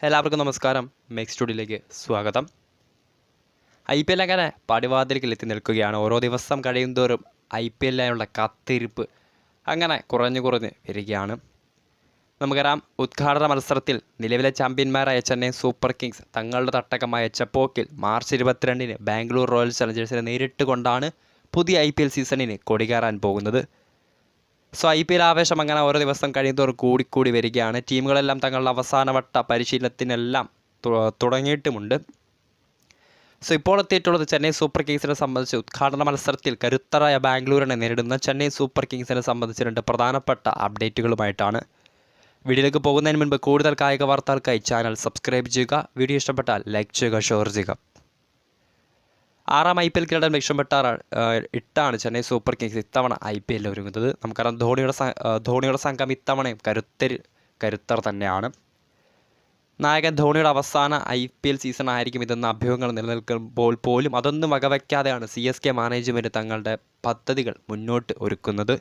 എല്ലാവർക്കും നമസ്കാരം. മെക്സ് സ്റ്റുഡിയോയിലേക്ക് സ്വാഗതം. IPL അങ്ങനെ പടിവാതിൽക്കൽ എത്തി നിൽക്കുകയാണ്. ഓരോ ദിവസം കഴിയുന്തോറും IPL-നുള്ള കാത്തിരിപ്പ് അങ്ങനെ കുറഞ്ഞു വരികയാണ്. നമുക്കറിയാം, ഉദ്ഘാടന മത്സരത്തിൽ നിലവിലെ ചാമ്പ്യന്മാരായ ചെന്നൈ സൂപ്പർ കിങ്സ് തങ്ങളുടെ തട്ടകമായ ചെപ്പോക്കിൽ മാർച്ച് 22-ന് ബാംഗ്ലൂർ റോയൽ ചലഞ്ചേഴ്സിനെ നേരിട്ട് കൊണ്ടാണ് പുതിയ IPL സീസണിന് കൊടികയറാൻ പോകുന്നത്. IPL ആവേശം അങ്ങനെ ഓരോ ദിവസം കഴിയുന്നതോറും കൂടിക്കൂടി വരികയാണ്. ടീമുകളെല്ലാം തങ്ങളുടെ അവസാനവട്ട പരിശീലനത്തിനെല്ലാം തുടങ്ങിയിട്ടുമുണ്ട്. ഇപ്പോൾ എത്തിയിട്ടുള്ളത് ചെന്നൈ സൂപ്പർ കിങ്സിനെ സംബന്ധിച്ച് ഉദ്ഘാടന മത്സരത്തിൽ കരുത്തരായ ബാംഗ്ലൂരിനെ നേരിടുന്ന ചെന്നൈ സൂപ്പർ കിങ്സിനെ സംബന്ധിച്ച് രണ്ട് പ്രധാനപ്പെട്ട അപ്ഡേറ്റുകളുമായിട്ടാണ്. വീഡിയോയിലേക്ക് പോകുന്നതിന് മുൻപ് കൂടുതൽ കായിക വാർത്തകൾക്കായി ചാനൽ സബ്സ്ക്രൈബ് ചെയ്യുക. വീഡിയോ ഇഷ്ടപ്പെട്ടാൽ ലൈക്ക് ചെയ്യുക, ഷെയർ ചെയ്യുക. 6ാം IPL കിരീടം ഇട്ടാണ് ചെന്നൈ സൂപ്പർ കിങ്സ് ഇത്തവണ IPL ഒരുങ്ങുന്നത്. നമുക്കറിയാം, ധോണിയുടെ സംഘം ഇത്തവണയും കരുത്തർ തന്നെയാണ്. നായകൻ ധോണിയുടെ അവസാന IPL സീസൺ ആയിരിക്കും ഇതെന്ന അഭ്യൂഹങ്ങൾ നിലനിൽക്കുമ്പോൾ പോലും അതൊന്നും വകവയ്ക്കാതെയാണ് CSK മാനേജ്മെൻറ്റ് തങ്ങളുടെ പദ്ധതികൾ മുന്നോട്ട് ഒരുക്കുന്നത്.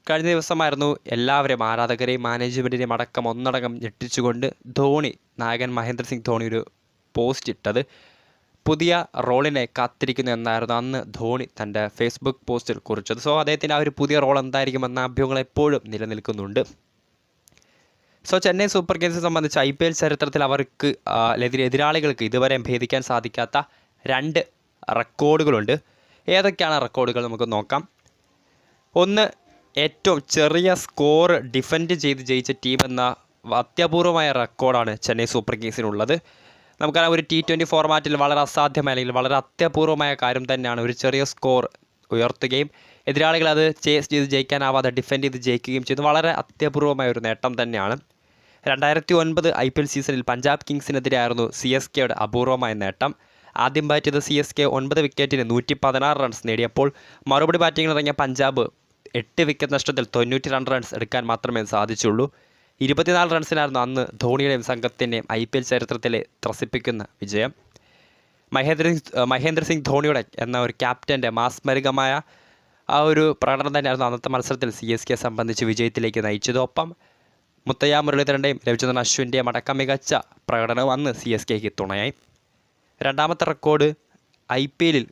കഴിഞ്ഞ ദിവസമായിരുന്നു എല്ലാവരെയും, ആരാധകരെയും മാനേജ്മെൻറ്റിനെയും അടക്കം ഒന്നടങ്കം ഞെട്ടിച്ചുകൊണ്ട് നായകൻ മഹേന്ദ്ര സിംഗ് ധോണി ഒരു പോസ്റ്റ് ഇട്ടത്. പുതിയ റോളിനെ കാത്തിരിക്കുന്നു എന്നായിരുന്നു അന്ന് ധോണി തൻ്റെ ഫേസ്ബുക്ക് പോസ്റ്റിൽ കുറിച്ചത്. അദ്ദേഹത്തിൻ്റെ ആ ഒരു പുതിയ റോൾ എന്തായിരിക്കുമെന്ന അഭ്യൂഹങ്ങൾ എപ്പോഴും നിലനിൽക്കുന്നുണ്ട്. ചെന്നൈ സൂപ്പർ കിങ്സിനെ സംബന്ധിച്ച് IPL ചരിത്രത്തിൽ അവർക്ക് എതിരാളികൾക്ക് ഇതുവരെ ഭേദിക്കാൻ സാധിക്കാത്ത 2 റെക്കോർഡുകളുണ്ട്. ഏതൊക്കെയാണ് റെക്കോർഡുകൾ നമുക്ക് നോക്കാം. ഒന്ന്, ഏറ്റവും ചെറിയ സ്കോർ ഡിഫെൻഡ് ചെയ്ത് ജയിച്ച ടീം എന്ന അത്യപൂർവമായ റെക്കോർഡാണ് ചെന്നൈ സൂപ്പർ കിങ്സിനുള്ളത്. നമുക്കറിയാം, ഒരു T20 ഫോർമാറ്റിൽ വളരെ അസാധ്യമായ അല്ലെങ്കിൽ വളരെ അത്യപൂർവമായ കാര്യം തന്നെയാണ് ഒരു ചെറിയ സ്കോർ ഉയർത്തുകയും എതിരാളികൾ അത് ചേസ് ചെയ്ത് ജയിക്കാനാവാതെ ഡിഫെൻഡ് ചെയ്ത് ജയിക്കുകയും ചെയ്തു. വളരെ അത്യപൂർവമായ ഒരു നേട്ടം തന്നെയാണ്. 2009 IPL സീസണിൽ പഞ്ചാബ് കിങ്സിനെതിരെയായിരുന്നു CSKയുടെ അപൂർവമായ നേട്ടം. ആദ്യം ബാറ്റ് ചെയ്ത CSK 9 വിക്കറ്റിന് 116 റൺസ് നേടിയപ്പോൾ മറുപടി ബാറ്റിങ്ങിൽ ഇറങ്ങിയ പഞ്ചാബ് 8 വിക്കറ്റ് നഷ്ടത്തിൽ 92 റൺസ് എടുക്കാൻ മാത്രമേ സാധിച്ചുള്ളൂ. 24 റൺസിനായിരുന്നു അന്ന് ധോണിയുടെയും സംഘത്തിൻ്റെയും IPL ചരിത്രത്തിലെ ത്രസിപ്പിക്കുന്ന വിജയം. മഹേന്ദ്ര സിംഗ് ധോണിയുടെ എന്ന ഒരു ക്യാപ്റ്റൻ്റെ മാസ്മരികമായ ആ ഒരു പ്രകടനം തന്നെയായിരുന്നു അന്നത്തെ മത്സരത്തിൽ CSK സംബന്ധിച്ച് വിജയത്തിലേക്ക് നയിച്ചത്. ഒപ്പം മുത്തയ്യ മുരളീധരൻ്റെയും രവിചന്ദ്രൻ അശ്വിൻ്റെയും അടക്കം മികച്ച പ്രകടനവും അന്ന് CSKക്ക് തുണയായി. രണ്ടാമത്തെ റെക്കോർഡ് IPL-ൽ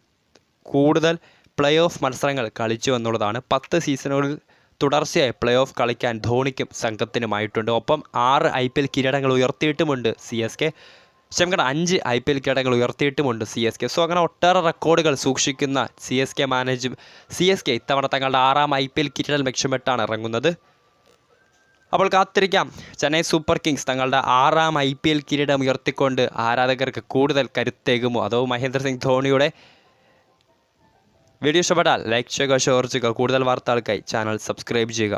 കൂടുതൽ പ്ലേ ഓഫ് മത്സരങ്ങൾ കളിച്ചു എന്നുള്ളതാണ്. 10 സീസണുകളിൽ തുടർച്ചയായി പ്ലേ ഓഫ് കളിക്കാൻ ധോണിക്കും സംഘത്തിനുമായിട്ടുണ്ട്. ഒപ്പം 6 IPL കിരീടങ്ങൾ ഉയർത്തിയിട്ടുമുണ്ട് CSK. 5 IPL കിരീടങ്ങൾ ഉയർത്തിയിട്ടുമുണ്ട് CSK. അങ്ങനെ ഒട്ടേറെ റെക്കോർഡുകൾ സൂക്ഷിക്കുന്ന CSK ഇത്തവണ തങ്ങളുടെ 6ാം IPL കിരീടം ലക്ഷ്യമിട്ടാണ് ഇറങ്ങുന്നത്. അപ്പോൾ കാത്തിരിക്കാം, ചെന്നൈ സൂപ്പർ കിങ്സ് തങ്ങളുടെ 6ാം IPL കിരീടം ഉയർത്തിക്കൊണ്ട് ആരാധകർക്ക് കൂടുതൽ കരുത്തേകുമോ, അതോ മഹേന്ദ്ര സിംഗ് ധോണിയുടെ വീഡിയോ ഇഷ്ടപ്പെട്ടാൽ ലൈക്ക് ചെയ്യുക, ഷെയർ ചെയ്യുക. കൂടുതൽ വാർത്തകൾക്കായി ചാനൽ സബ്സ്ക്രൈബ് ചെയ്യുക.